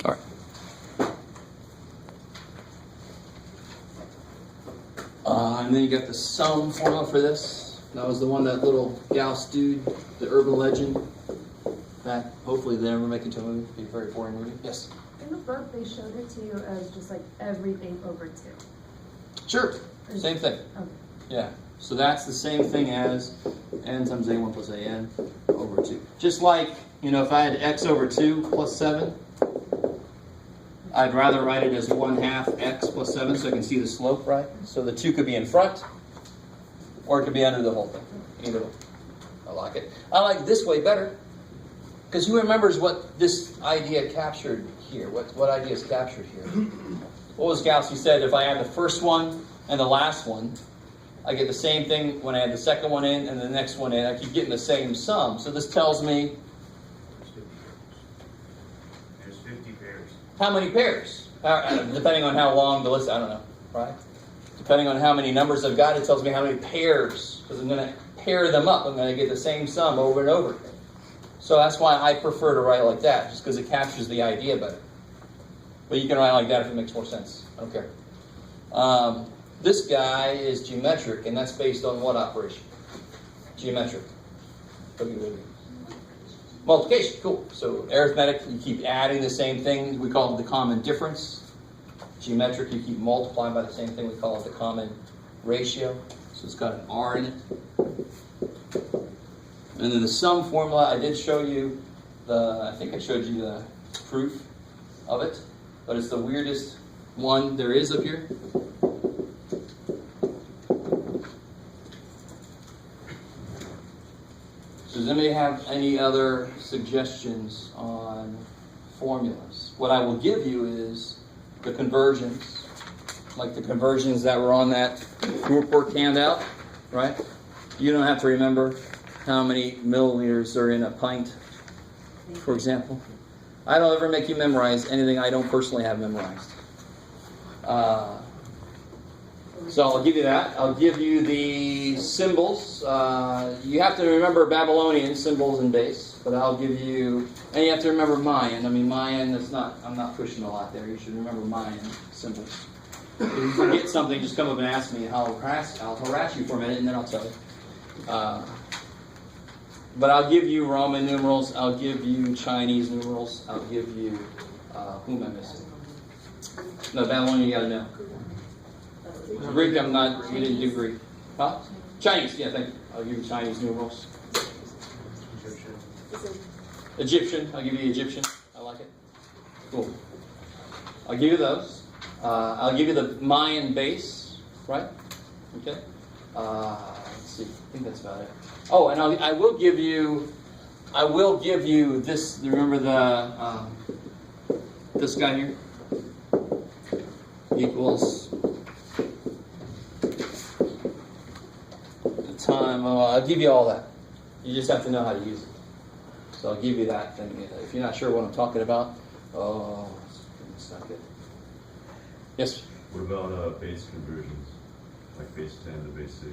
All right. And then you got the sum formula for this. That was the one, that little Gauss dude, the urban legend. That hopefully they never make into a movie. It'd be a very boring movie. Yes? In the book, they showed it to you as just like everything over 2. Sure. Same thing. Okay. Yeah. So that's the same thing as n times a1 plus an over 2. Just like, if I had x over 2 plus 7, I'd rather write it as 1/2 x plus 7 so I can see the slope, right? So the 2 could be in front, or it could be under the whole thing. Either way. I like it. I like this way better, because who remembers what this idea captured here? What idea is captured here? What was Gauss? He said if I add the first one and the last one, I get the same thing when I add the second one in and the next one in. I keep getting the same sum. So this tells me there's 50 pairs. How many pairs? Depending on how long the list, I don't know, right? Depending on how many numbers I've got, it tells me how many pairs, because I'm going to pair them up. I'm going to get the same sum over and over again. So that's why I prefer to write like that, just because it captures the idea better. But you can write like that if it makes more sense. I don't care. This guy is geometric, and that's based on what operation? Geometric. Multiplication, cool. So arithmetic, you keep adding the same thing. We call it the common difference. Geometric, you keep multiplying by the same thing. We call it the common ratio. So it's got an R in it. And then the sum formula, I did show you I think I showed you the proof of it. But it's the weirdest one there is up here. Does anybody have any other suggestions on formulas? What I will give you is the conversions, like the conversions that were on that group work handout, right? You don't have to remember how many milliliters are in a pint, for example. I don't ever make you memorize anything I don't personally have memorized. So I'll give you that. I'll give you the symbols. You have to remember Babylonian symbols and base, but I'll give you, and you have to remember Mayan. I mean, Mayan is not, I'm not pushing a lot there. You should remember Mayan symbols. If you forget something, just come up and ask me. I'll harass you for a minute, and then I'll tell you. But I'll give you Roman numerals. I'll give you Chinese numerals. I'll give you, who am I missing? No, Babylonian you got to know. Greek, I'm not, you didn't do Greek. Huh? Chinese, yeah, thank you. I'll give you Chinese numerals. Egyptian, I'll give you Egyptian. I like it. Cool. I'll give you those. I'll give you the Mayan base, right? Okay. Let's see, I think that's about it. Oh, and I will give you this, remember the, this guy here? Equals the time. I'll give you all that. You just have to know how to use it. So I'll give you that. And if you're not sure what I'm talking about, it's not good. Yes? What about base conversions? Like base 10 to base 6?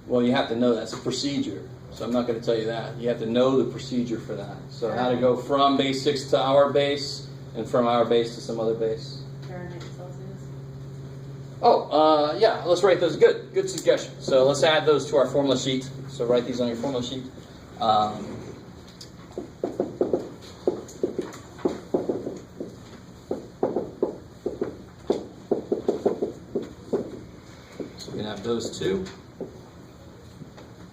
Well, you have to know that's a procedure. So I'm not going to tell you that. You have to know the procedure for that. So how to go from base 6 to our base, and from our base to some other base. Fahrenheit, Celsius. Oh, yeah, let's write those. Good suggestion. So let's add those to our formula sheet. So write these on your formula sheet. So we can have those two.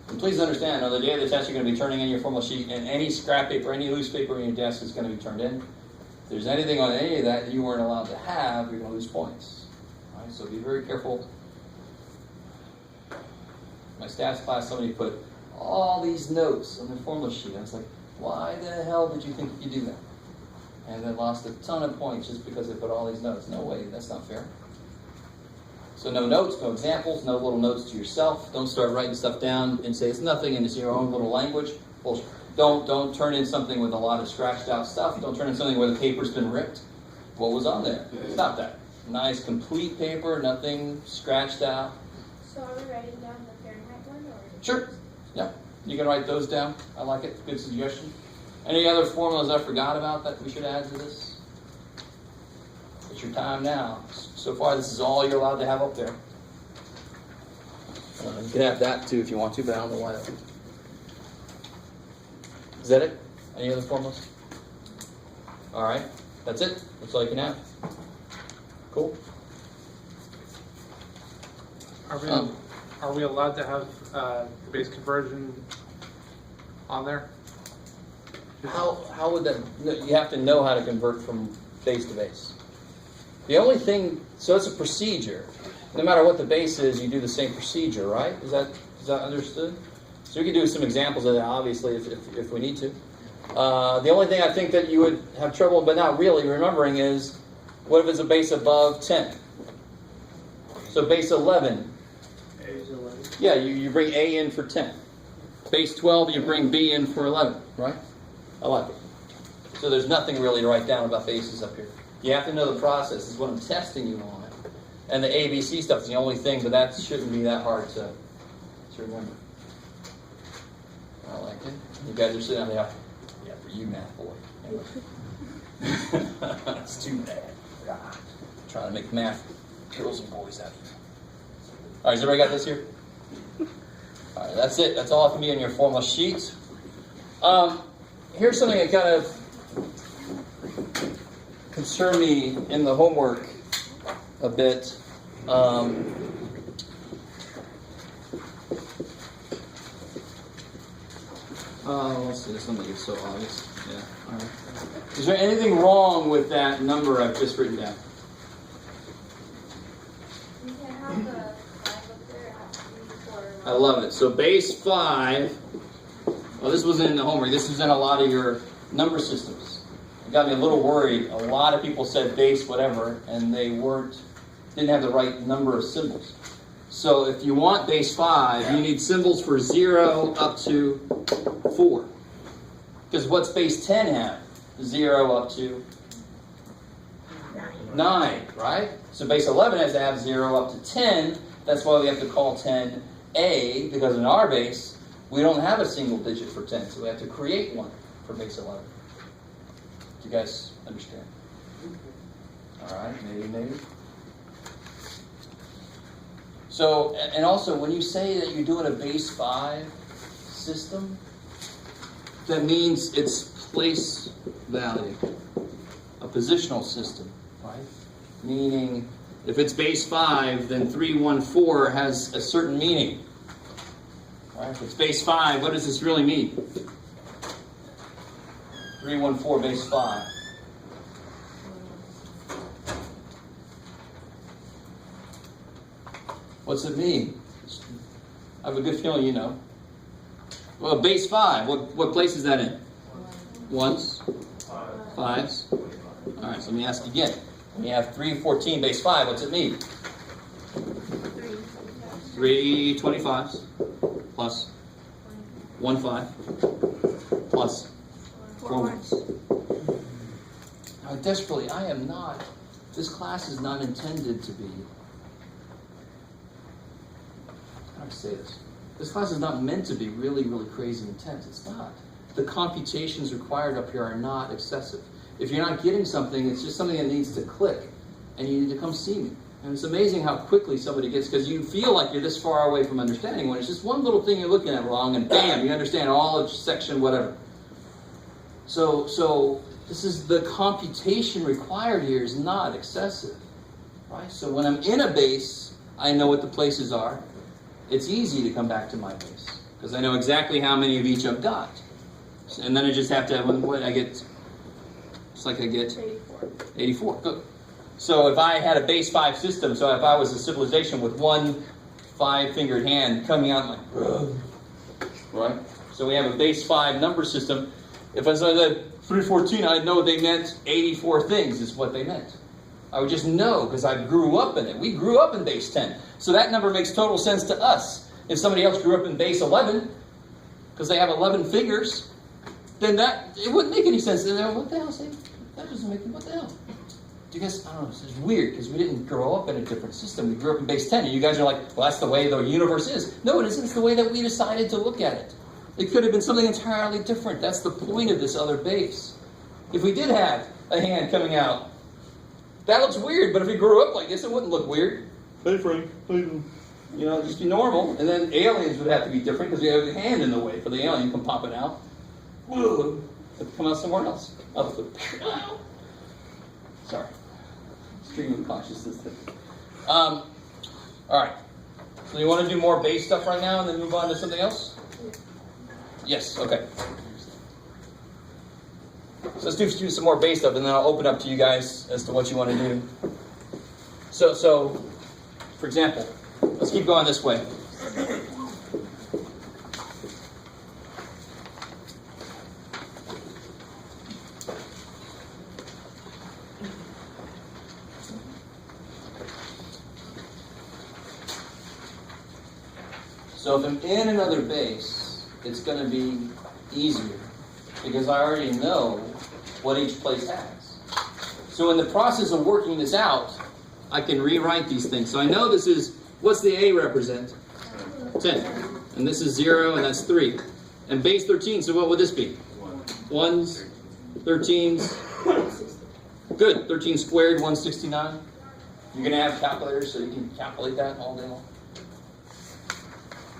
And please understand, on the day of the test, you're going to be turning in your formula sheet, and any scrap paper, any loose paper on your desk is going to be turned in. If there's anything on any of that you weren't allowed to have, you're going to lose points. All right, so be very careful. My stats class, somebody put all these notes on the formula sheet. I was like, why the hell did you think you could do that? And they lost a ton of points just because they put all these notes. No way, that's not fair. So no notes, no examples, no little notes to yourself. Don't start writing stuff down and say it's nothing and it's your own little language. Bullshit. Don't turn in something with a lot of scratched out stuff. Don't turn in something where the paper's been ripped. What was on there? Stop that. Nice, complete paper, nothing scratched out. So are we writing down the Fahrenheit one? Or? Sure. Yeah. You can write those down. I like it. Good suggestion. Any other formulas I forgot about that we should add to this? It's your time now. So far, this is all you're allowed to have up there. You can have that too if you want to, but I don't know why that. Is that it? Any other formulas? All right, that's it. That's all you can have. Cool. Are we allowed to have the base conversion on there? How would that? You have to know how to convert from base to base. The only thing, so it's a procedure. No matter what the base is, you do the same procedure, right? Is that understood? So we can do some examples of that, obviously, if we need to. The only thing I think that you would have trouble, but not really, remembering is, what if it's a base above 10? So base 11. Yeah, you bring A in for 10. Base 12, you bring B in for 11, right? I like it. So there's nothing really to write down about bases up here. You have to know the process. This is what I'm testing you on. And the ABC stuff is the only thing, but that shouldn't be that hard to remember. I like it. You guys are sitting on the yeah, for you, math boy. Anyway. It's too bad. God. Trying to make math girls and boys out of you. All right, has everybody got this here? All right, that's it. That's all it can be on your formula sheet. Here's something that kind of concerned me in the homework a bit. Let's see, this one is so obvious. Yeah, all right. Is there anything wrong with that number I've just written down? You can have the 5 up there at 3, 4. I love it. So base 5. Well, this wasn't in the homework. This was in a lot of your number systems. It got me a little worried. A lot of people said base whatever, and they didn't have the right number of symbols. So if you want base 5, you need symbols for 0 up to 4. Because what's base 10 have? 0 up to 9, right? So base 11 has to have 0 up to 10. That's why we have to call 10 A, because in our base, we don't have a single digit for 10. So we have to create one for base 11. Do you guys understand? All right, maybe. So, and also, when you say that you're doing a base 5 system, that means it's place value, a positional system, right? Meaning, if it's base 5, then 314 has a certain meaning. Right? If it's base 5, what does this really mean? 314 base 5. What's it mean? I have a good feeling you know. Well, base 5, what place is that in? Ones? Fives? All right, so let me ask again. When you have 314 base 5, what's it mean? 3 25s plus 1 5 plus 4 1s. Now, desperately, this class is not intended to be, how do I say this? This class is not meant to be really, really crazy intense. It's not. The computations required up here are not excessive. If you're not getting something, it's just something that needs to click, and you need to come see me. And it's amazing how quickly somebody gets, because you feel like you're this far away from understanding when it's just one little thing you're looking at wrong, and bam, you understand all of section whatever. So this is the computation required here is not excessive, right? So when I'm in a base, I know what the places are. It's easy to come back to my base because I know exactly how many of each I've got. And then I just have to, what I get, it's like I get 84. Good. So if I had a base 5 system, so if I was a civilization with one 5-fingered hand coming out like, right? So we have a base 5 number system. If I said 314, I'd know they meant 84 things is what they meant. I would just know because I grew up in it. We grew up in base 10. So that number makes total sense to us. If somebody else grew up in base 11, because they have 11 figures, then it wouldn't make any sense. They're like, what the hell, Sam? That doesn't make, what the hell? Do you guys, I don't know, it's weird because we didn't grow up in a different system. We grew up in base 10, and you guys are like, well, that's the way the universe is. No, it isn't. It's the way that we decided to look at it. It could have been something entirely different. That's the point of this other base. If we did have a hand coming out That looks weird, but if he grew up like this, it wouldn't look weird. Hey, Frank. You know, just be normal. And then aliens would have to be different because we have a hand in the way for the alien come popping out. Whoa. Have to come out somewhere else. Sorry. Stream of consciousness. All right. So you want to do more base stuff right now and then move on to something else? Yes. Okay. So let's do some more base stuff, and then I'll open up to you guys as to what you want to do. So, for example, let's keep going this way. So if I'm in another base, it's going to be easier because I already know what each place has. So in the process of working this out, I can rewrite these things. So I know this is, what's the A represent? 10. And this is 0, and that's 3. And base 13, so what would this be? 1s, 13s. Good, 13 squared, 169. You're going to have calculators so you can calculate that all day long.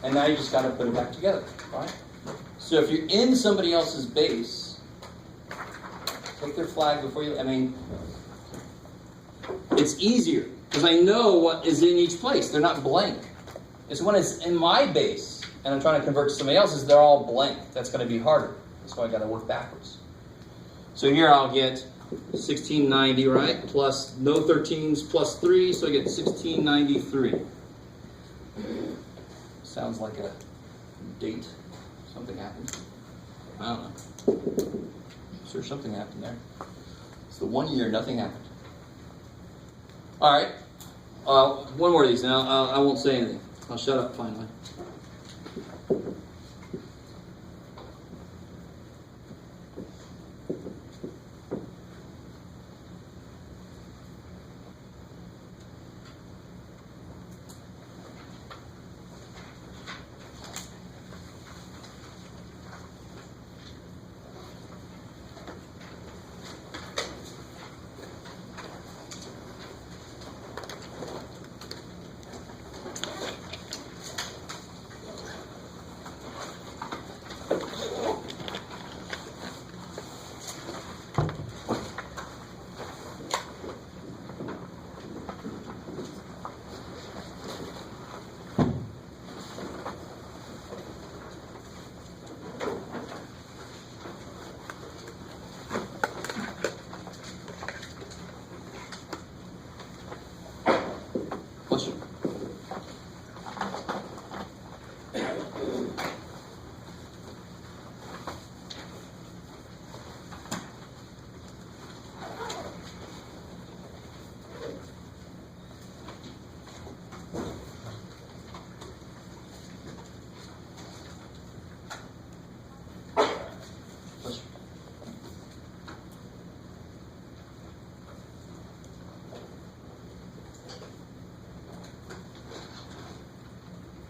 And now you just got to put it back together, right? So if you're in somebody else's base, take their flag before you, it's easier because I know what is in each place. They're not blank. It's when it's in my base and I'm trying to convert to somebody else's, they're all blank. That's going to be harder. That's why I got to work backwards. So here I'll get 1690, right? Plus no 13s plus 3, so I get 1693. Sounds like a date. Something happened. I don't know. Sure, something happened there. It's the 1 year nothing happened. All right. One more of these, and I won't say anything. I'll shut up finally.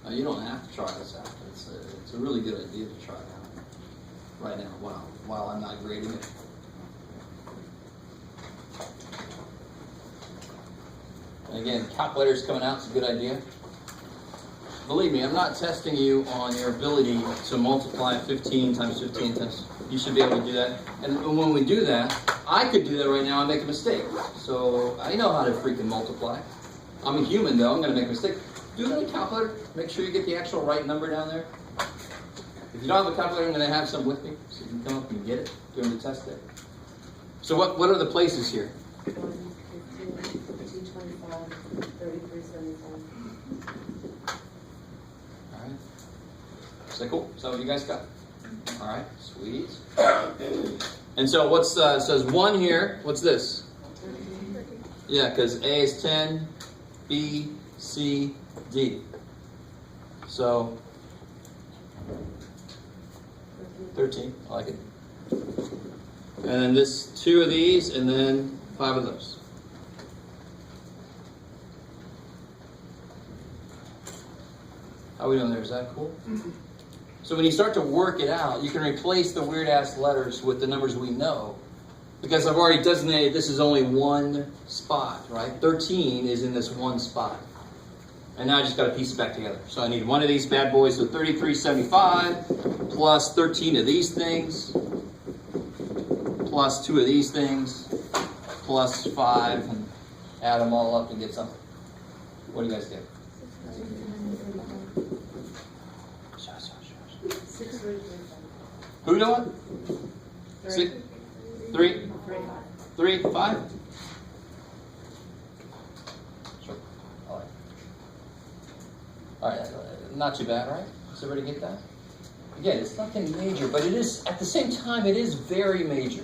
You don't have to try this out. It's a really good idea to try it out right now while I'm not grading it. And again, calculator's coming out. It's a good idea. Believe me, I'm not testing you on your ability to multiply 15 times 15 times. You should be able to do that. And when we do that, I could do that right now and make a mistake. So I know how to freaking multiply. I'm a human though. I'm going to make a mistake. Do it on a calculator. Make sure you get the actual right number down there. If you don't have a calculator, I'm going to have some with me, so you can come up and get it during the test day. So what are the places here? 1, 15, 225, 3375. All right. Is that cool? Is that what you guys got? All right. Sweet. And so what's says 1 here? What's this? Yeah, because A is 10, B, C, D. So 13. I like it. And then this 2 of these, and then 5 of those. How are we doing there? Is that cool? So when you start to work it out, you can replace the weird ass letters with the numbers we know, Because I've already designated this is only one spot, right? 13 is in this one spot. And now I just got to piece it back together. So I need one of these bad boys, so 3375 plus 13 of these things plus 2 of these things plus 5 and add them all up and get something. What do you guys get? 633. Who do it? 6, 3, 3, 5? Sure. All right, not too bad, right? Does everybody get that? Again, it's nothing major, but it is, at the same time, it is very major.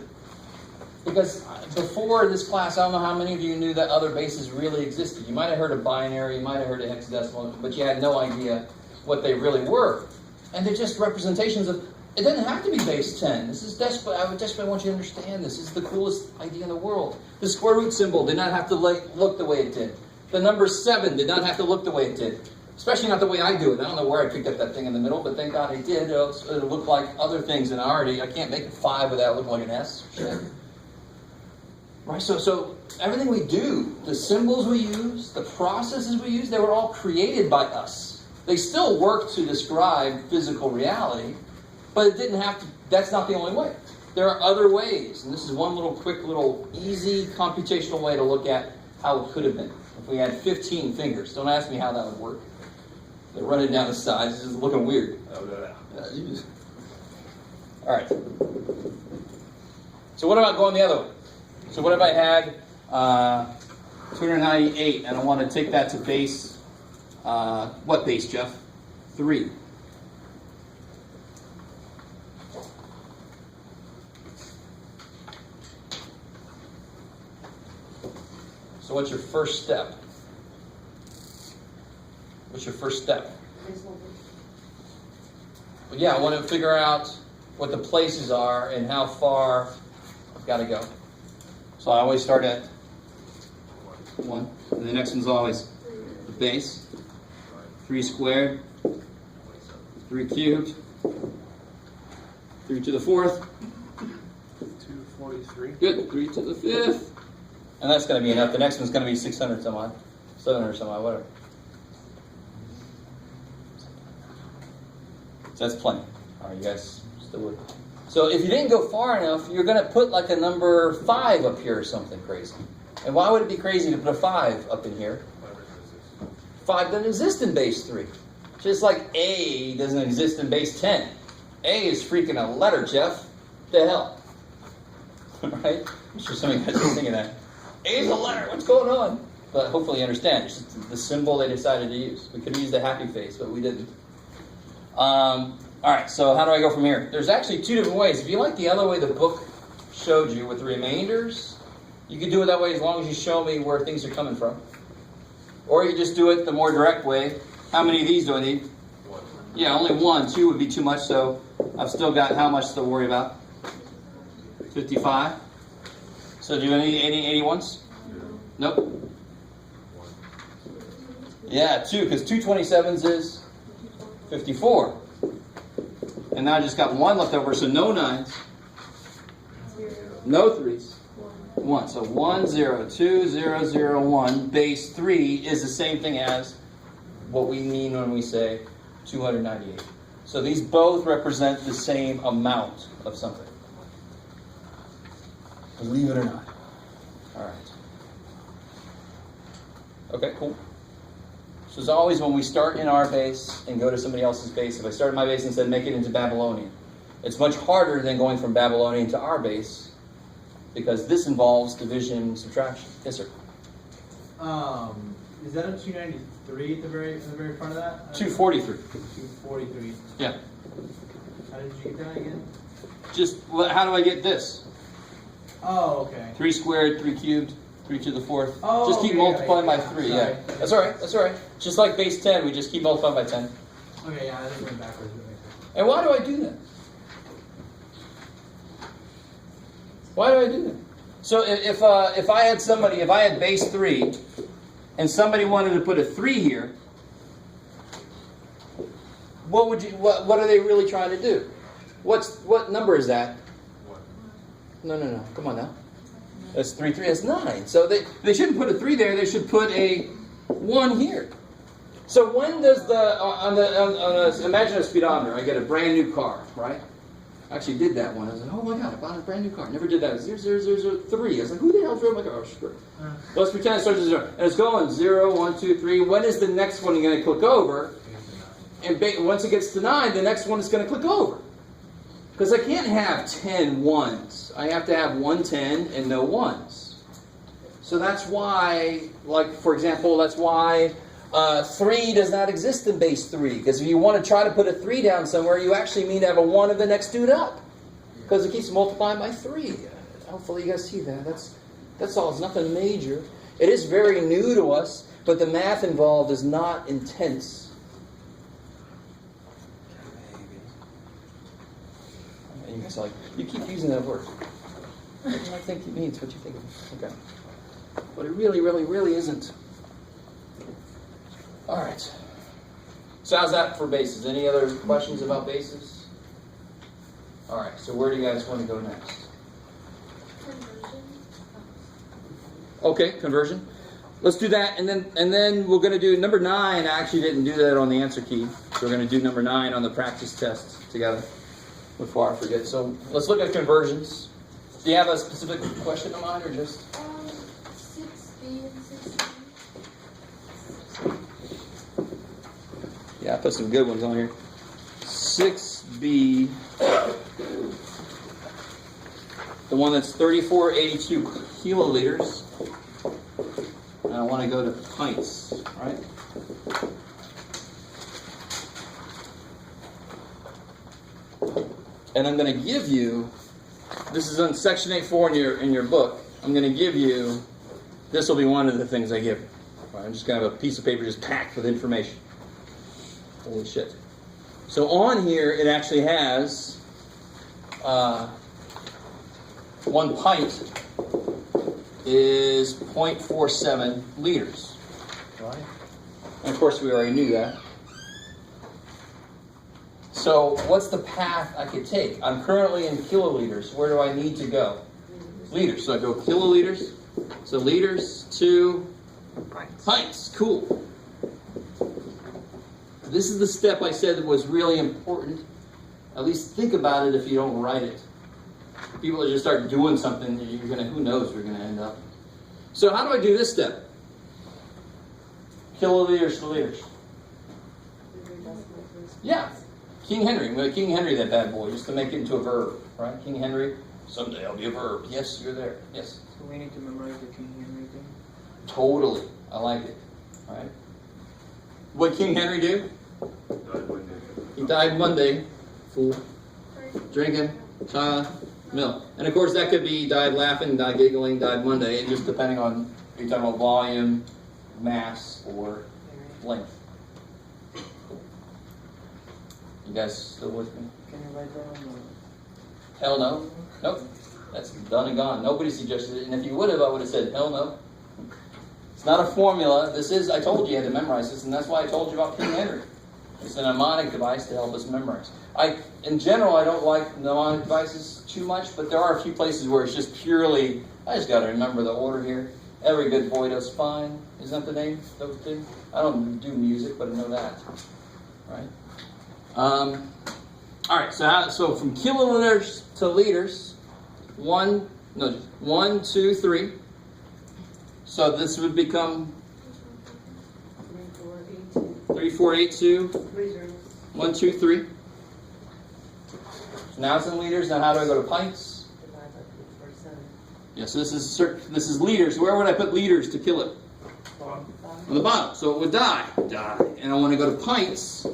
Because before this class, I don't know how many of you knew that other bases really existed. You might have heard of binary, you might have heard of hexadecimal, but you had no idea what they really were. And they're just representations of, it doesn't have to be base 10. This is desperate. I would desperately want you to understand this. This is the coolest idea in the world. The square root symbol did not have to look the way it did. The number 7 did not have to look the way it did. Especially not the way I do it. I don't know where I picked up that thing in the middle, but thank God I did. It'll look like other things, and I can't make a 5 without looking like an S. Shit. Right, so everything we do, the symbols we use, the processes we use, they were all created by us. They still work to describe physical reality, but it didn't have to, that's not the only way. There are other ways, and this is one little quick little easy computational way to look at how it could have been. If we had 15 fingers, don't ask me how that would work. They're running down the sides, it's just looking weird. All right. So what about going the other way? So what if I had 298 and I want to take that to base, what base, Jeff? 3. So what's your first step? What's your first step? Well, yeah, I want to figure out what the places are and how far I've got to go. So I always start at 1, and the next one's always the base. 3 squared, 3 cubed, 3 to the 4th. 243. Good, 3 to the 5th. And that's going to be enough. The next one's going to be 600 some odd, 700 some odd, whatever. So that's plenty. All right, you guys still with me? So if you didn't go far enough, you're going to put like a number 5 up here or something crazy. And why would it be crazy to put a 5 up in here? 5 doesn't exist in base 3. Just like A doesn't exist in base 10. A is freaking a letter, Jeff. What the hell? Right? I'm sure some of you guys are thinking that. A is a letter. What's going on? But hopefully you understand. It's just the symbol they decided to use. We could have used the happy face, but we didn't. All right, so how do I go from here? There's actually 2 different ways. If you like the other way the book showed you with the remainders, you can do it that way as long as you show me where things are coming from. Or you can just do it the more direct way. How many of these do I need? 1. Yeah, only 1. 2 would be too much, so I've still got how much to worry about? 55. So do you need any 81s? Nope. 1. Yeah, 2, because 2 27s is 54. And now I just got 1 left over, so no 9s, no 3s, 1. So 1, 0, 2, 0, 0, 1. Base 3 is the same thing as what we mean when we say 298. So these both represent the same amount of something. Believe it or not. All right. Okay, cool. So as always, when we start in our base and go to somebody else's base, if I start in my base and said make it into Babylonian, it's much harder than going from Babylonian to our base because this involves division and subtraction. Yes, sir. Is that a 293 at the very front of that? 243. 243. Yeah. How did you get that again? Just how do I get this? Oh, okay. 3 squared, 3 cubed, 3 to the 4th. Oh, just keep okay, multiplying by yeah, 3. sorry. Yeah. That's all right. That's all right. Just like base 10, we just keep multiplying by 10. Okay, yeah, I just went backwards. That makes sense. And why do I do that? Why do I do that? So if I had base 3, and somebody wanted to put a 3 here, what are they really trying to do? What number is that? 1. No. Come on now. That's 3, 3, that's 9. So they shouldn't put a 3 there, they should put a 1 here. So when does imagine a speedometer, I get a brand new car, right? I actually did that one. I was like, oh my God, I bought a brand new car. Never did that. 00003. I was like, who the hell drove my car? Oh, screw it. Let's pretend it starts at 0. And it's going 0, 1, 2, 3. When is the next one you're going to click over? And once it gets to 9, the next one is going to click over. Because I can't have 10 ones. I have to have 1 10 and no ones. So that's why, like, for example, that's why 3 does not exist in base 3. Because if you want to try to put a 3 down somewhere, you actually mean to have a 1 of the next dude up. Because it keeps multiplying by 3. Hopefully you guys see that. That's all. It's nothing major. It is very new to us, but the math involved is not intense. You guys are like, you keep using that word. What do I think it means? What do you think? Okay. But it really, really, really isn't. All right. So how's that for bases? Any other questions about bases? All right. So where do you guys want to go next? Conversion. Okay, conversion. Let's do that, and then we're going to do number 9. I actually didn't do that on the answer key. So we're going to do number 9 on the practice test together before I forget. So let's look at conversions. Do you have a specific question in mind, or just? 6B and 6C. Yeah, I put some good ones on here. 6B, the one that's 3482 kiloliters. And I want to go to pints, right? And I'm going to give you, this is on section 8.4 in your book. I'm going to give you, this will be one of the things I give you. Right, I'm just going to have a piece of paper just packed with information. Holy shit. So on here, it actually has 1 pint is 0.47 liters. Right? And of course, we already knew that. So what's the path I could take? I'm currently in kiloliters. Where do I need to go? Liters. So I go kiloliters. So liters to pints. Cool. This is the step I said that was really important. At least think about it if you don't write it. People that just start doing something, you're gonna, who knows where you're gonna end up. So how do I do this step? Kiloliters to liters. Yeah. King Henry. I'm going to King Henry that bad boy just to make it into a verb, right? King Henry. Someday I'll be a verb. Yes, you're there. Yes. So we need to memorize the King Henry thing? Totally. I like it. All right. What King Henry do? He died Monday. Fool. Drinking. Milk. And of course that could be died laughing, died giggling, died Monday. It just depending on if you're talking about volume, mass, or length. You guys still with me? Can you write that on Hell no. Nope. That's done and gone. Nobody suggested it. And if you would have, I would have said, hell no. It's not a formula. This is, I told you had to memorize this, and that's why I told you about King Henry. It's a mnemonic device to help us memorize. In general, I don't like mnemonic devices too much, but there are a few places where it's just purely, I just got to remember the order here. Every good boy does fine. Isn't that the name of the thing? I don't do music, but I know that. Right? All right, so from kiloliters to liters, 1, 2, 3. So this would become 3482. 1, 2, 3. So now it's in liters. Now how do I go to pints? Yeah, so this is liters. Where would I put liters to kill it? On the bottom. So it would die. And I want to go to pints.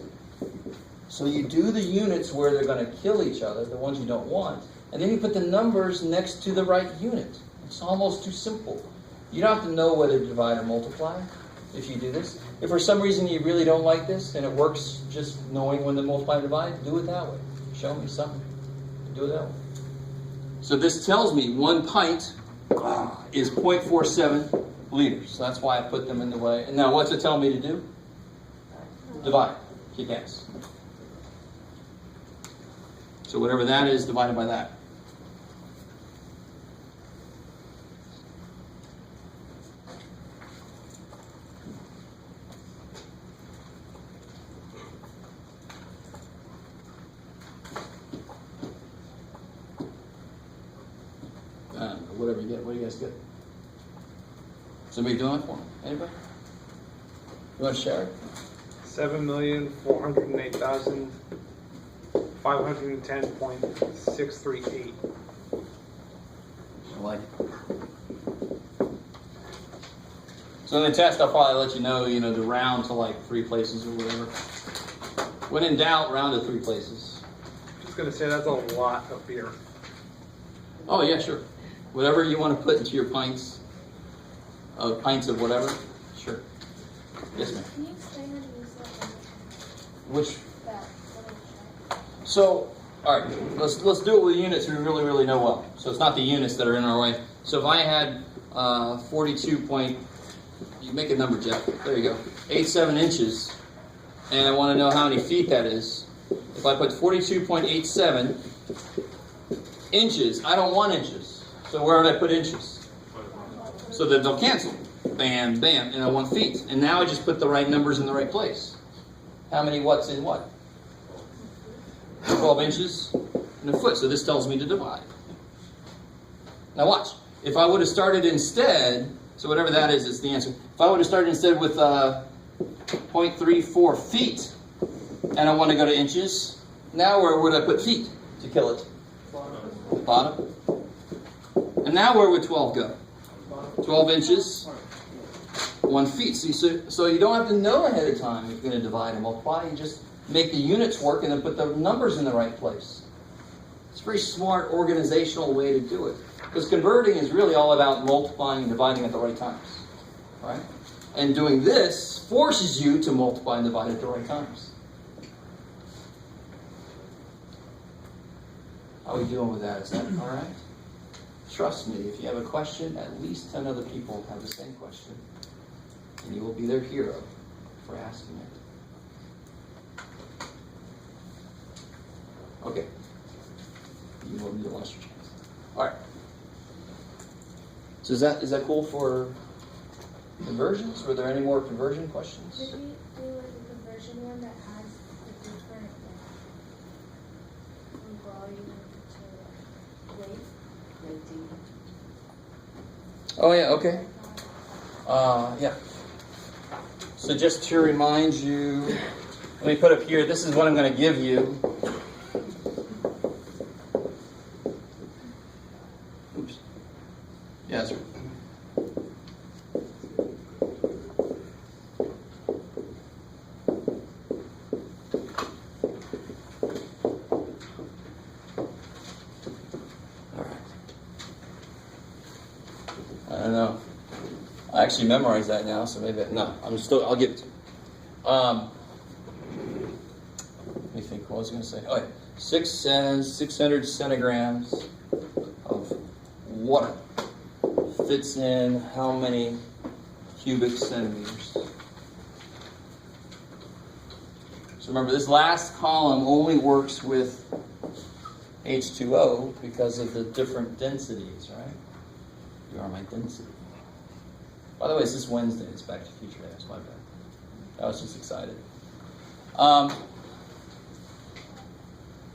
So you do the units where they're going to kill each other, the ones you don't want, and then you put the numbers next to the right unit. It's almost too simple. You don't have to know whether to divide or multiply if you do this. If for some reason you really don't like this and it works just knowing when to multiply and divide, do it that way. Show me something. Do it that way. So this tells me 1 pint is 0.47 liters. So that's why I put them in the way. And now what's it tell me to do? Divide. Kick ass. So whatever that is divided by that. whatever you get. What do you guys get? Somebody doing it for me? Anybody? You want to share it? 7,408,510.638. I like it. So in the test, I'll probably let you know, to round to like 3 places or whatever. When in doubt, round to 3 places. Just gonna say that's a lot of beer. Oh yeah, sure. Whatever you want to put into your pints of whatever. Sure. Yes, ma'am. Can you explain how to use that? Which? That little chart? So, all right, let's do it with units we really, really know well. So it's not the units that are in our way. So if I had 42 point, you make a number, Jeff. There you go. 87 inches, and I want to know how many feet that is. If I put 42.87 inches, I don't want inches. So where would I put inches? So that they'll cancel. Bam, bam, and I want feet. And now I just put the right numbers in the right place. How many what's in what? 12 inches in a foot. So this tells me to divide. Now watch. If I would have started instead, so whatever that is the answer. If I would have started instead with 0.34 feet, and I want to go to inches, now where would I put feet to kill it? Bottom. And now where would 12 go? 12 inches, 1 feet. See, so you don't have to know ahead of time if you're going to divide and multiply. You just make the units work and then put the numbers in the right place. It's a very smart organizational way to do it. Because converting is really all about multiplying and dividing at the right times. Right? And doing this forces you to multiply and divide at the right times. How are we doing with that? Is that all right? Trust me, if you have a question, at least 10 other people have the same question. And you will be their hero for asking it. Okay. You will be the last chance. All right. So is that cool for conversions? Were there any more conversion questions? Did we do like a conversion one that has the different from volume to weight? Oh yeah, okay. Yeah. So just to remind you, let me put up here, this is what I'm going to give you. Oops. Yeah, that's right. I don't know. I actually memorized that now, so maybe I'll give it to you. Let me think. What was I going to say? Oh, yeah. 600 centigrams of water fits in how many cubic centimeters? So remember, this last column only works with H2O because of the different densities, right? You are my density. By the way, it's this Wednesday. It's Back to the Future Day. That's my bad. I was just excited.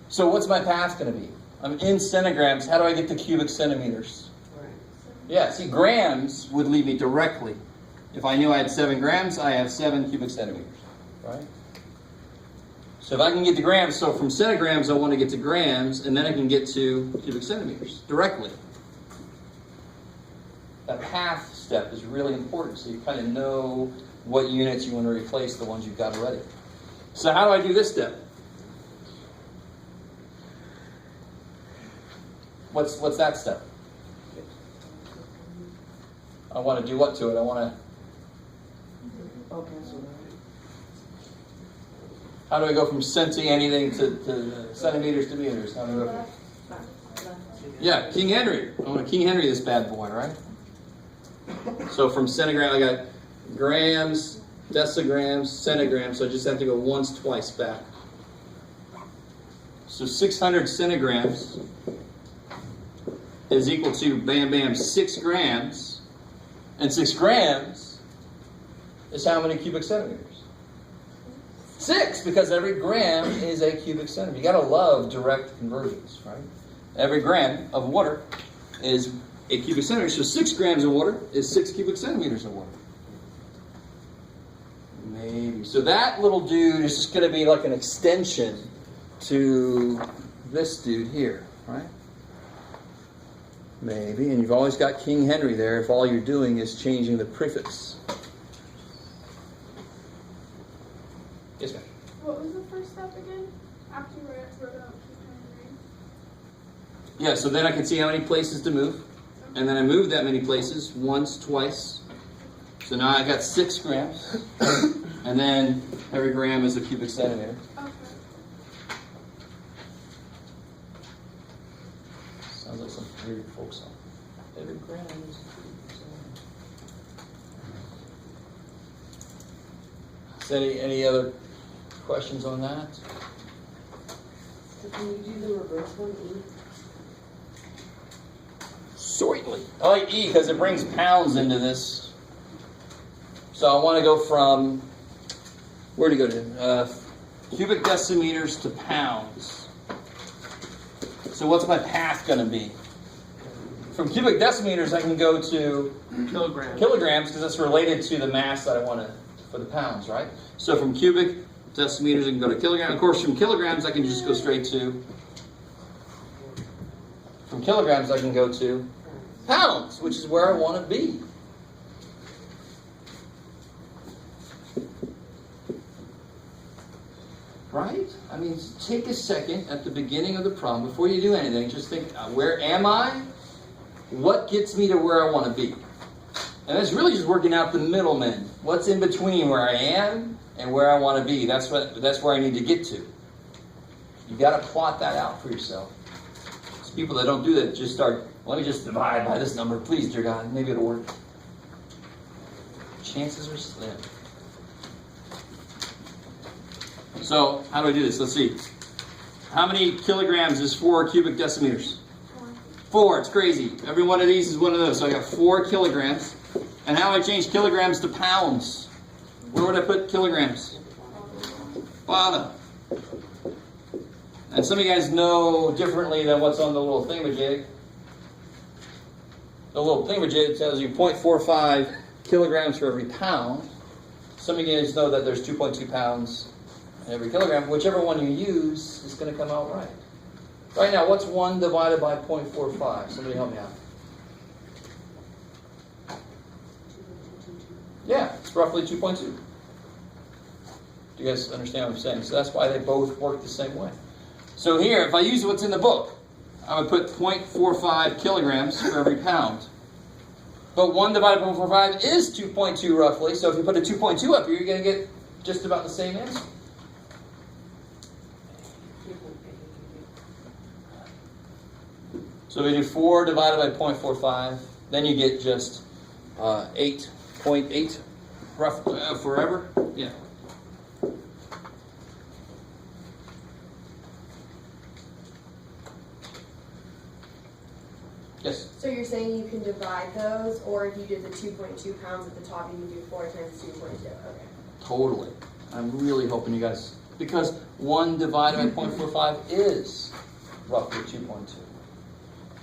So what's my path going to be? I'm in centigrams. How do I get to cubic centimeters? Yeah, see, grams would lead me directly. If I knew I had 7 grams, I have 7 cubic centimeters, right? So if I can get to grams, so from centigrams, I want to get to grams, and then I can get to cubic centimeters directly. That path step is really important, so you kind of know what units you want to replace the ones you've got already. So how do I do this step? What's that step? I want to do what to it? I want to... Okay, so How do I go from anything to centimeters to meters? How do I go from... Yeah, King Henry. I want to King Henry this bad boy, right? So from centigram, I got grams, decigrams, centigrams, so I just have to go once, twice back. So 600 centigrams is equal to, bam, bam, 6 grams. And 6 grams is how many cubic centimeters? 6, because every gram is a cubic centimeter. You gotta love direct conversions, right? Every gram of water is 8 cubic centimeters. So 6 grams of water is 6 cubic centimeters of water. Maybe. So that little dude is just going to be like an extension to this dude here, right? Maybe. And you've always got King Henry there if all you're doing is changing the prefix. Yes, ma'am. What was the first step again? After you wrote out King Yeah, so then I can see how many places to move. And then I moved that many places, once, twice. So now I got 6 grams. And then every gram is a cubic centimeter. Okay. Sounds like some weird folk song. Every gram is a cubic centimeter. Any other questions on that? So can you do the reverse one, E? Certainly. I like E because it brings pounds into this. So I want to go from, where to go to? Cubic decimeters to pounds. So what's my path going to be? From cubic decimeters, I can go to kilograms because that's related to the mass that I want to, for the pounds, right? So from cubic decimeters, I can go to kilograms. Of course, from kilograms, I can just go straight to, from kilograms, I can go to pounds, which is where I want to be. Right? I mean, take a second at the beginning of the problem, before you do anything, just think, where am I? What gets me to where I want to be? And it's really just working out the middlemen. What's in between where I am and where I want to be? That's where I need to get to. You got to plot that out for yourself. It's people that don't do that just start, let me just divide by this number, please, dear God, maybe it'll work. Chances are slim. So, how do I do this? Let's see. How many kilograms is 4 cubic decimeters? 4. It's crazy. Every one of these is one of those. So I got 4 kilograms. And how do I change kilograms to pounds? Where would I put kilograms? Bottom. And some of you guys know differently than what's on the little thingamajig. The little thingamajig tells you 0.45 kilograms for every pound. Some of you guys know that there's 2.2 pounds every kilogram. Whichever one you use is going to come out right. Right now, what's 1 divided by 0.45? Somebody help me out. Yeah, it's roughly 2.2. Do you guys understand what I'm saying? So that's why they both work the same way. So here, if I use what's in the book, I would put 0.45 kilograms for every pound. But 1 divided by 0.45 is 2.2 roughly. So if you put a 2.2 up here, you're going to get just about the same answer. So we do 4 divided by 0.45, then you get just 8.8 roughly forever. Yeah. Yes. So you're saying you can divide those, or if you did the 2.2 pounds at the top, you can do 4 times 2.2. Okay. Totally. I'm really hoping you guys, because 1 divided by 0.45 is roughly 2.2.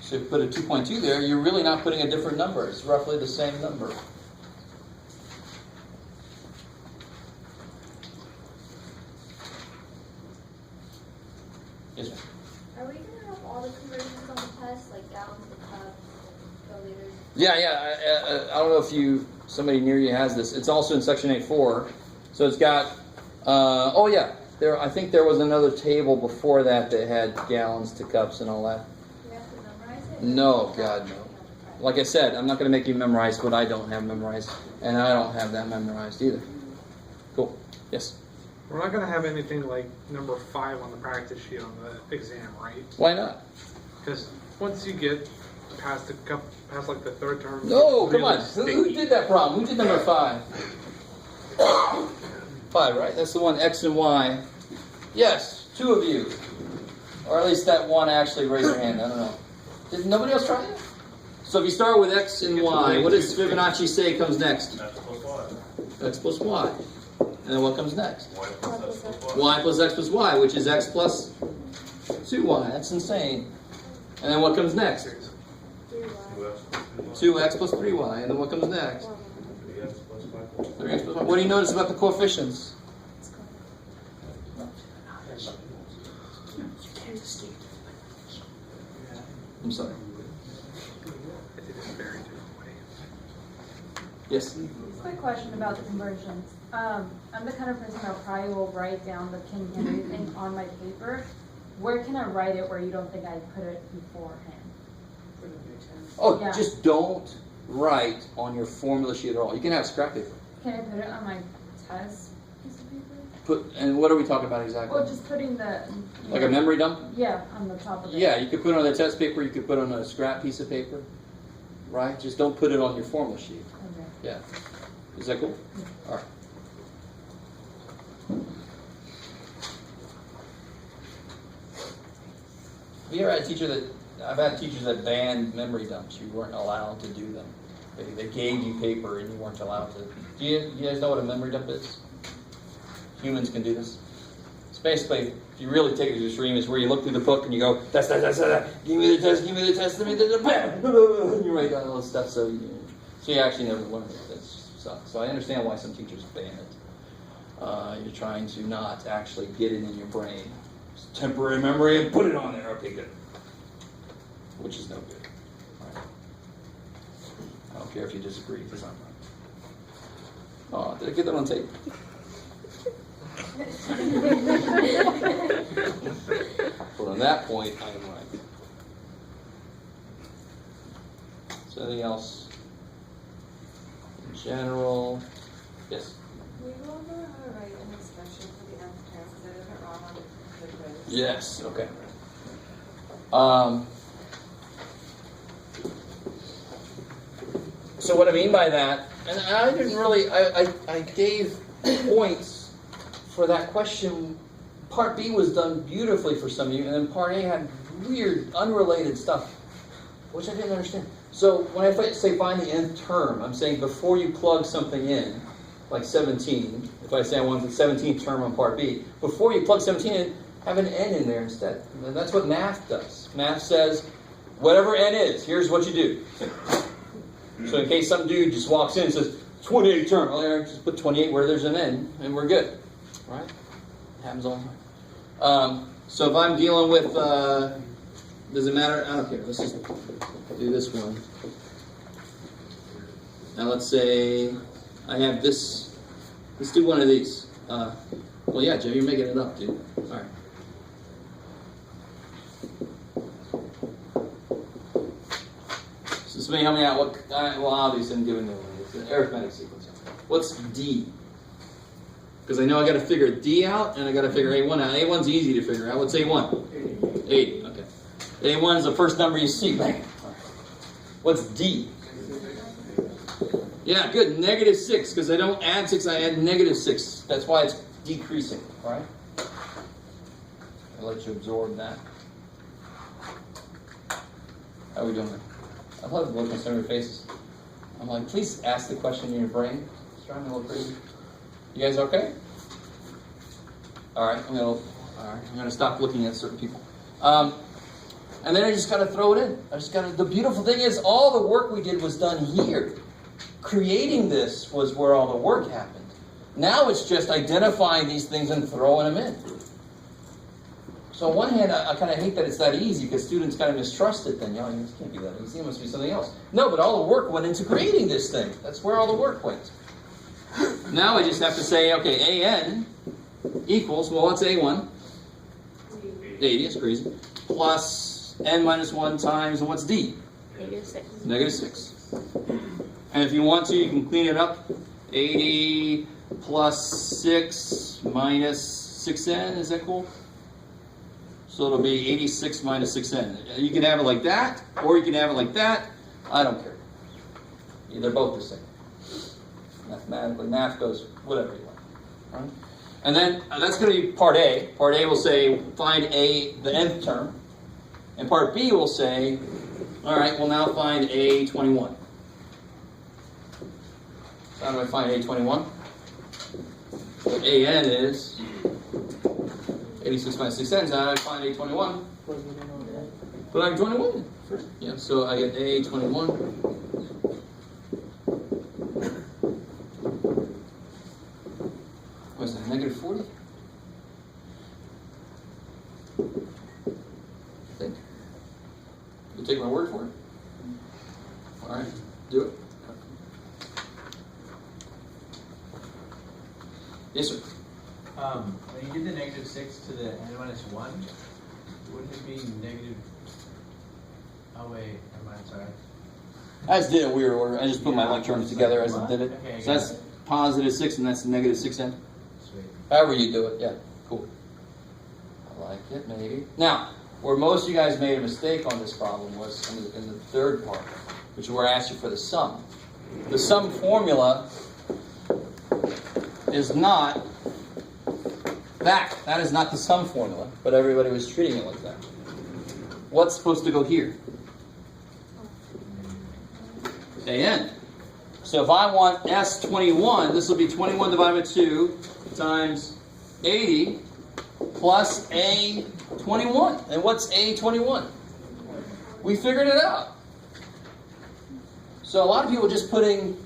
So if you put a 2.2 there, you're really not putting a different number. It's roughly the same number. Yes, ma'am. Are we going to have all the conversions on the test, like gallons to cups, milliliters? Yeah. I don't know if somebody near you has this. It's also in section 8.4. So it's got, I think there was another table before that had gallons to cups and all that. Do we have to memorize it? No, God, no. Like I said, I'm not going to make you memorize what I don't have memorized, and I don't have that memorized either. Cool. Yes? We're not going to have anything like number 5 on the practice sheet on the exam, right? Why not? Because once you get past like the third term, No, it's come really on. Who sticky. did that problem? Who did number 5? 5, right? That's the one, X and Y. Yes, 2 of you. Or at least that one actually raised their hand. I don't know. Did nobody else try it? So if you start with X and Y, what does Fibonacci say comes next? X plus Y. X plus Y. And then what comes next? Y plus X plus Y. Y plus X plus Y, which is X plus 2Y. That's insane. And then what comes next? 3Y. 2x 2x plus 3y. plus 3y, and then what comes next? 3x plus 5y. 3x plus 1. What do you notice about the coefficients? I'm sorry. Yes? Quick question about the conversions. I'm the kind of person that probably will write down the King Henry thing on my paper. Where can I write it where you don't think I put it beforehand? Oh, Yeah. just don't write on your formula sheet at all. You can have scrap paper. Can I put it on my test piece of paper? And what are we talking about exactly? Well, just putting the... Like a memory dump? Yeah, on the top of it. Yeah, you could put it on the test paper, you could put it on a scrap piece of paper, right? Just don't put it on your formula sheet. Okay. Yeah. Is that cool? All right. Have you ever had a teacher that, I've had teachers that banned memory dumps. You weren't allowed to do them. They gave you paper and you weren't allowed to. Do you guys know what a memory dump is? Humans can do this. It's basically, if you really take it to the extreme, it's where you look through the book and you go, that's, give me the test, let me the bam, and you write down all this stuff so you actually never learn it. That sucks. So I understand why some teachers ban it. You're trying to not actually get it in your brain. It's temporary memory and put it on there. Okay, good. Which is no good. All right. I don't care if you disagree, because I'm right. Oh, did I get that on tape? But on that point, I am right. So anything else? In general? Yes? Can we go over how to write an expression for the nth term, because I did it wrong on the quiz? Yes, okay. So what I mean by that, and I didn't really, I gave points for that question. Part B was done beautifully for some of you, and then Part A had weird, unrelated stuff, which I didn't understand. So when I say find the nth term, I'm saying before you plug something in, like 17, if I say I want the 17th term on Part B, before you plug 17 in, have an n in there instead. And that's what math does. Math says, whatever n is, here's what you do. So in case some dude just walks in and says, 28 term, well, just put 28 where there's an n, and we're good. Right? It happens all the time. So if I'm dealing with, does it matter? I don't care. Let's just do this one. Now let's say I have this. Let's do one of these. Well, yeah, Joe, you're making it up, dude. All right. So somebody help me out. Well, obviously I'm giving it away. It's an arithmetic sequence. What's D? Because I know I got to figure D out, and I got to figure A1 out. A1's easy to figure out. What's A1? 80. Okay. A1 is the first number you see. Bang. What's D? Yeah, good. -6, because I don't add 6, I add -6. That's why it's decreasing, right? I'll let you absorb that. How are we doing there? I love the look on some of your faces. I'm like, please ask the question in your brain. It's driving me a little crazy. You guys okay? All right, I'm gonna stop looking at certain people. And then I just gotta throw it in. The beautiful thing is, all the work we did was done here. Creating this was where all the work happened. Now it's just identifying these things and throwing them in. So on one hand, I kind of hate that it's that easy, because students kind of mistrust it then. This can't be that easy, it must be something else. No, but all the work went into creating this thing. That's where all the work went. Now I just have to say, okay, AN equals, well, what's A1? 80, it's crazy. Plus N minus 1 times, and what's D? -6. And if you want to, you can clean it up. 80 plus 6 minus 6n, is that cool? So it'll be 86 minus 6n. You can have it like that, or you can have it like that. I don't care. They're both the same. Mathematically, math goes whatever you want. Right? And then that's going to be part A. Part A will say find the nth term. And part B will say, all right, we'll now find A21. So how do I find A21? AN is 86 minus 6n. So how do I find A21? Put A21 in. Yeah, so I get A21. What is that, negative 40? I think. You take my word for it? All right, do it. Yes, sir. When you did the -6 to the n-1, wouldn't it be negative? Oh wait, never mind, sorry. I just did a weird order. I just put my like terms together as I did it. Okay, I So got that's positive 6 and that's negative 6n. Sweet. However you do it, yeah, cool. I like it, maybe. Now, where most of you guys made a mistake on this problem was in the third part, which is where I asked you for the sum. The sum formula is not that. That is not the sum formula, but everybody was treating it like that. What's supposed to go here? AN. So if I want S21, this will be 21 divided by 2 times 80 plus A21. And what's A21? We figured it out. So a lot of people are just putting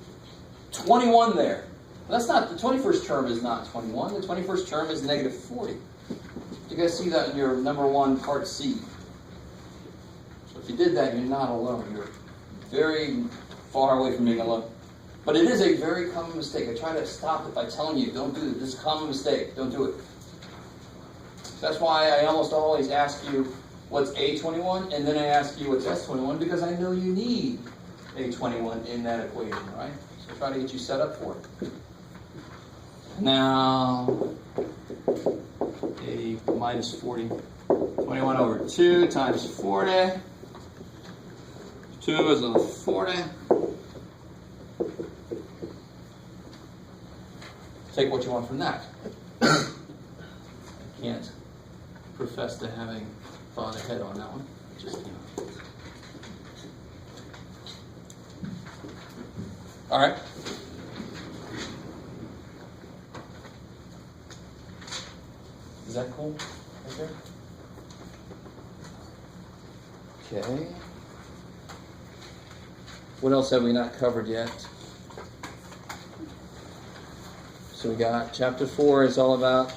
21 there. That's not, the 21st term is not 21. The 21st term is negative 40. You guys see that in your number 1 part C. So if you did that, you're not alone. You're very far away from being alone. But it is a very common mistake. I try to stop it by telling you, don't do it. This is a common mistake. Don't do it. That's why I almost always ask you what's A21, and then I ask you what's S21, because I know you need A21 in that equation, right? So try to get you set up for it. Now, A minus 40. 21 over 2 times 40. 2 is a 40. Take what you want from that. I can't profess to having thought ahead on that one. Just can't. All right. Is that cool? Right there? Okay. What else have we not covered yet? So we got chapter 4 is all about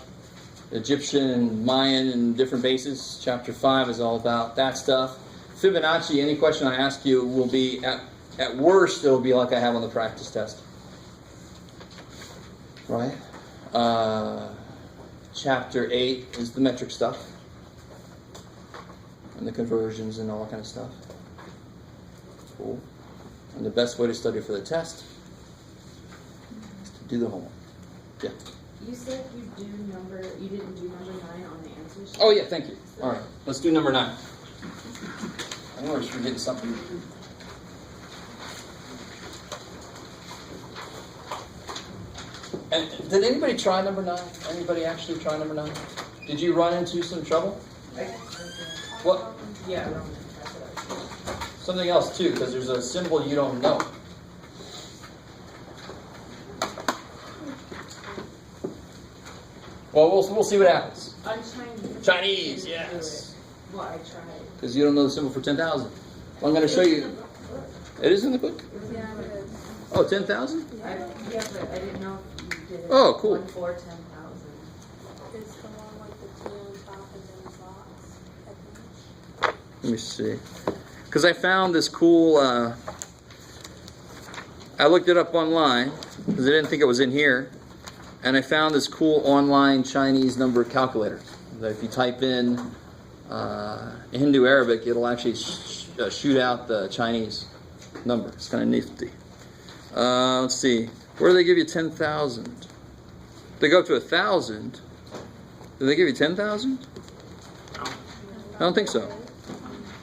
Egyptian and Mayan and different bases. Chapter 5 is all about that stuff. Fibonacci, any question I ask you will be, at worst, it'll be like I have on the practice test. Right? Chapter 8 is the metric stuff. And the conversions and all that kind of stuff. Cool. And the best way to study for the test is to do the homework. Yeah. You said you didn't do number 9 on the answer sheet? Oh yeah, thank you. All right, let's do number 9. I know we're just forgetting something. And did anybody try number 9? Anybody actually try number 9? Did you run into some trouble? What? Yeah. Something else too, because there's a symbol you don't know. Well, we'll see what happens. On Chinese. Chinese, yes. Well, I tried. Because you don't know the symbol for 10,000. Well, I'm going to show you. It is in the book? Yeah, but it's, Oh, 10,000? yeah, but I didn't know if you did it. Oh, cool. 1 for 10,000. It's the one with the 2 on top and then dots, I think. Let me see. Because I found this cool, I looked it up online, because I didn't think it was in here, and I found this cool online Chinese number calculator. That if you type in Hindu Arabic, it'll actually shoot out the Chinese number. It's kind of nifty. Let's see. Where do they give you 10,000? They go up to 1,000. Do they give you 10,000? No. I don't think so.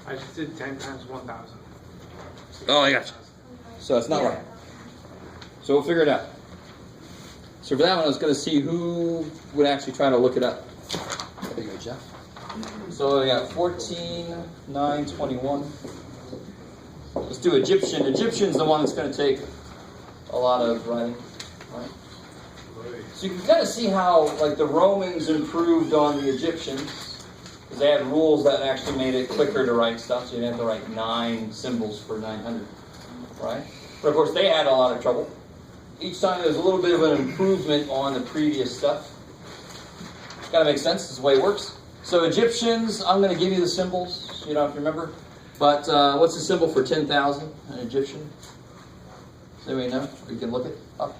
I just did 10 times 1,000. Oh, I got you. So it's not right. So we'll figure it out. So for that one, I was going to see who would actually try to look it up. There you go, Jeff. So we got 14, 9, 21. Let's do Egyptian. Egyptian's the one that's going to take a lot of writing. Right? So you can kind of see how like the Romans improved on the Egyptians. Because they had rules that actually made it quicker to write stuff, so you didn't have to write 9 symbols for 900, right? But of course, they had a lot of trouble. Each time there was a little bit of an improvement on the previous stuff. Gotta make sense, this is the way it works. So Egyptians, I'm going to give you the symbols, so you don't have to remember. But what's the symbol for 10,000, an Egyptian? Does anybody know? Or you can look it up.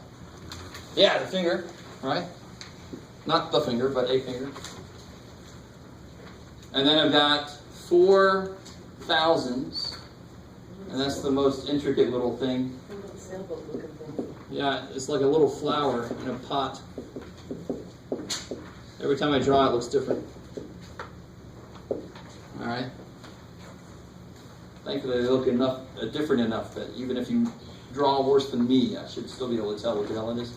Yeah, the finger, right? Not the finger, but a finger. And then I've got 4 thousands, and that's the most intricate little thing. Yeah, it's like a little flower in a pot. Every time I draw it, looks different. All right. Thankfully, they look different enough that even if you draw worse than me, I should still be able to tell what the hell it is.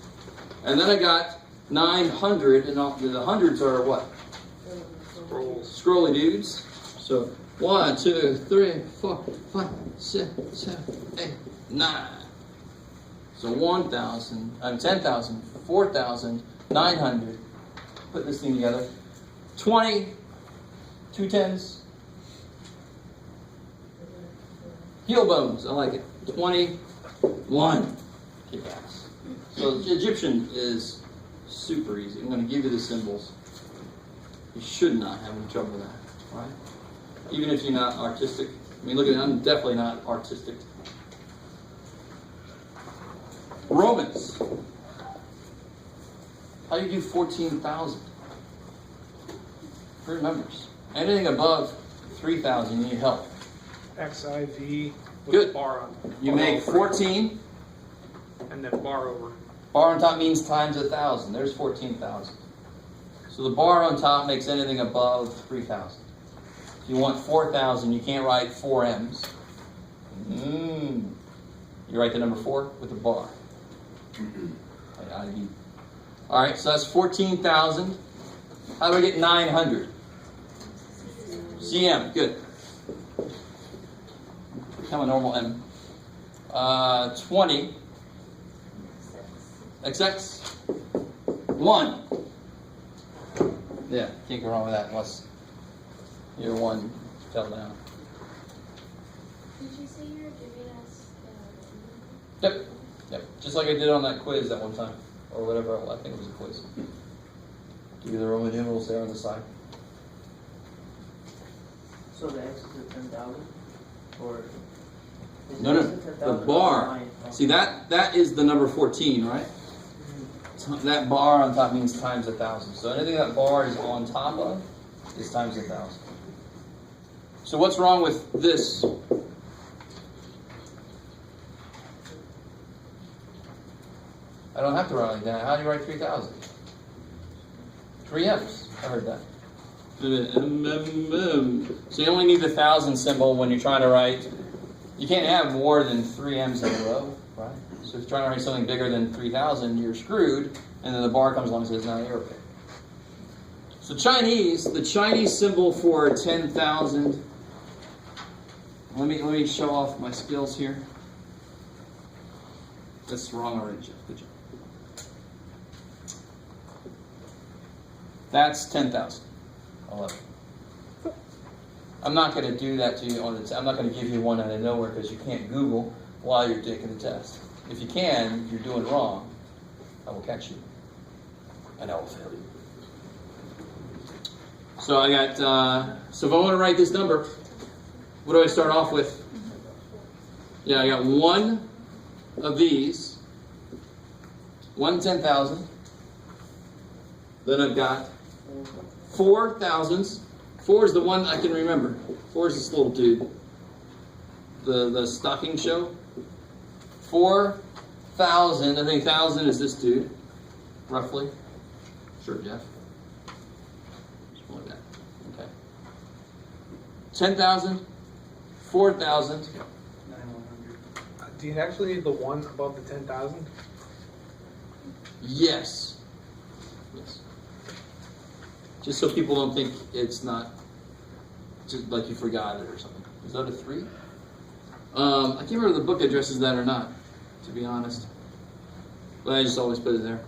And then I got 900, and the hundreds are what? Scrolly dudes. So 1, 2, 3, 4, 5, 6, 7, 8, 9. So 1,000, 10,000, 4,000, 900. Put this thing together. 20, 2 tens. Heel bones, I like it. 21. Kick ass. So Egyptian is super easy. I'm going to give you the symbols. You should not have any trouble with that, right? Even if you're not artistic. I mean, look at it, I'm definitely not artistic. Romans. How do you do 14,000? Who remembers? Anything above 3,000, you need help. XIV with Good. bar on. You make 14. And then bar over. Bar on top means times 1,000. There's 14,000. So the bar on top makes anything above 3,000. If you want 4,000, you can't write 4 M's. You write the number 4 with a bar. All right, so that's 14,000. How do I get 900? CM, good. Become a normal M. 20. XX. 1. Yeah, can't go wrong with that unless your 1 fell down. Did you say you were giving us Yep. Yep. Just like I did on that quiz that one time. Or whatever, I think it was a quiz. Give you the Roman numerals there on the side. So the X is at 10,000? Or? No. The bar. See, that is the number 14, right? That bar on top means times 1,000. So anything that bar is on top of is times 1,000. So what's wrong with this? I don't have to write like that. How do you write 3,000? 3 M's. I heard that. So you only need the 1,000 symbol when you're trying to write. You can't have more than 3 M's in a row, right? So if you're trying to write something bigger than 3,000, you're screwed, and then the bar comes along and says, no, you're okay. So the Chinese symbol for 10,000, let me show off my skills here. That's wrong already, Jeff. Good job. That's 10,000. 11. I'm not going to do that to you on the I'm not going to give you one out of nowhere because you can't Google while you're taking the test. If you can, you're doing wrong. I will catch you. And I will fail you. So I got, so if I want to write this number, what do I start off with? Yeah, I got 1 of these. 1 10,000. Then I've got 4 thousands. 4 is the one I can remember. 4 is this little dude. The stocking show. 4,000. I think 1,000 is this dude. Roughly. Sure, Jeff. Something like that. Okay. 10,000. 4,000. 9,100. Do you actually need the 1 above the 10,000? Yes. Yes. Just so people don't think it's not just like you forgot it or something. Is that a 3? I can't remember if the book addresses that or not, to be honest. But I just always put it there.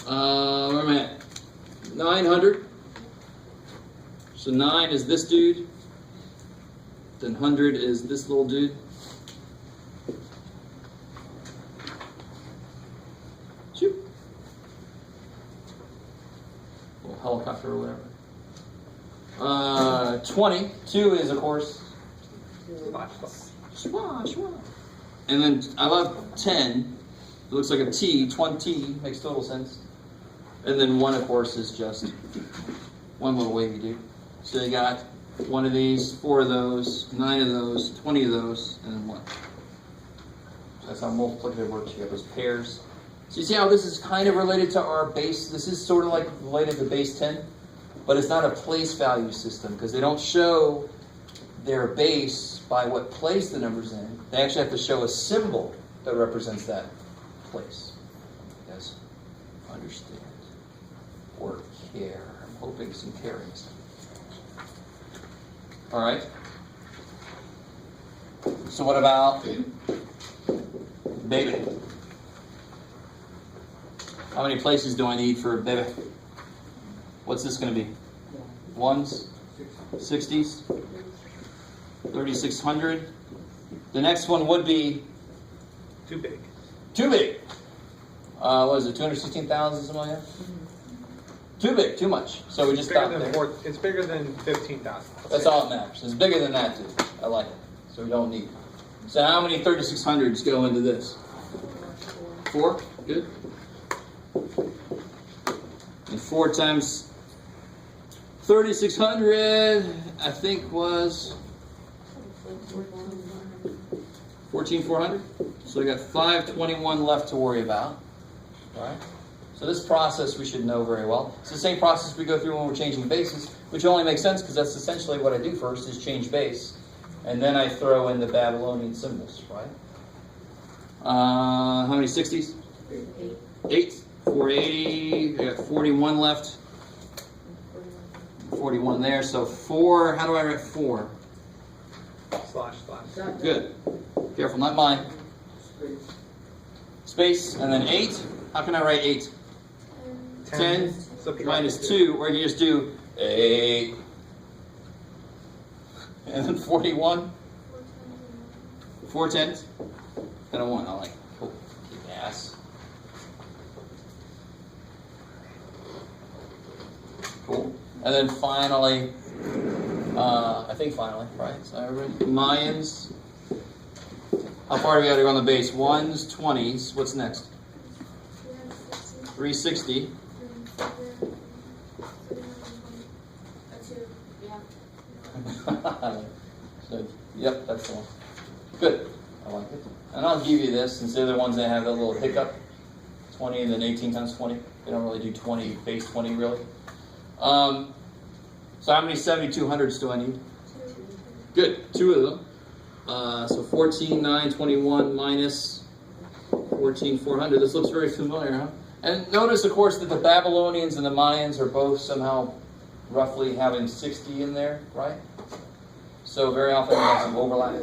Where am I at? 900. So 9 is this dude. Then 100 is this little dude. Shoot. Little helicopter or whatever. 22 is, of course, schwa, schwa. And then I love 10. It looks like a T. 20 makes total sense. And then 1, of course, is just one little wavy dude. So you got 1 of these, 4 of those, 9 of those, 20 of those, and then 1. So that's how multiplicative works. You have those pairs. So you see how this is kind of related to our base. This is sort of like related to base 10, but it's not a place value system because they don't show their base by what place the number's in. They actually have to show a symbol that represents that place. You guys understand or care? I'm hoping some caring. All right. So what about baby? How many places do I need for baby? What's this going to be? 1s, 60s, 3,600. The next one would be Too big. too big. What is it? 216,000, something like that. Too big, too much. So we just Bigger stop than there. it's bigger than 15,000. That's all that matters. It's bigger than that, too. I like it. So we don't need it. So how many 3,600s go into this? 4? Good. And 4 times 3,600, I think was 14,400. So we got 521 left to worry about. All right. So this process we should know very well. It's the same process we go through when we're changing bases, which only makes sense because that's essentially what I do first is change base. And then I throw in the Babylonian symbols, right? How many 60s? 8. 480. I got 41 left. 41 there. So 4. How do I write 4? Slash. Good. Careful, not mine. Space. And then 8. How can I write 8? 10 minus 2. Or you just do 8. And then 41. 4 tens. And a 1. I like it. Cool. Yes. Cool. And then finally, I think finally, right? So everybody, Mayans. How far do we got to go on the base? 1s, 20s. What's next? 360. So, yep, that's the one. Good. I like it. And I'll give you this, since they're the ones that have that little hiccup. 20 and then 18 times 20. They don't really do 20, base 20 really. So how many 7200s do I need? 2. Good. 2 of them. So 14, 9, 21 minus 14, 400. This looks very familiar, huh? And notice, of course, that the Babylonians and the Mayans are both somehow roughly having 60 in there, right? So very often we have some overlap.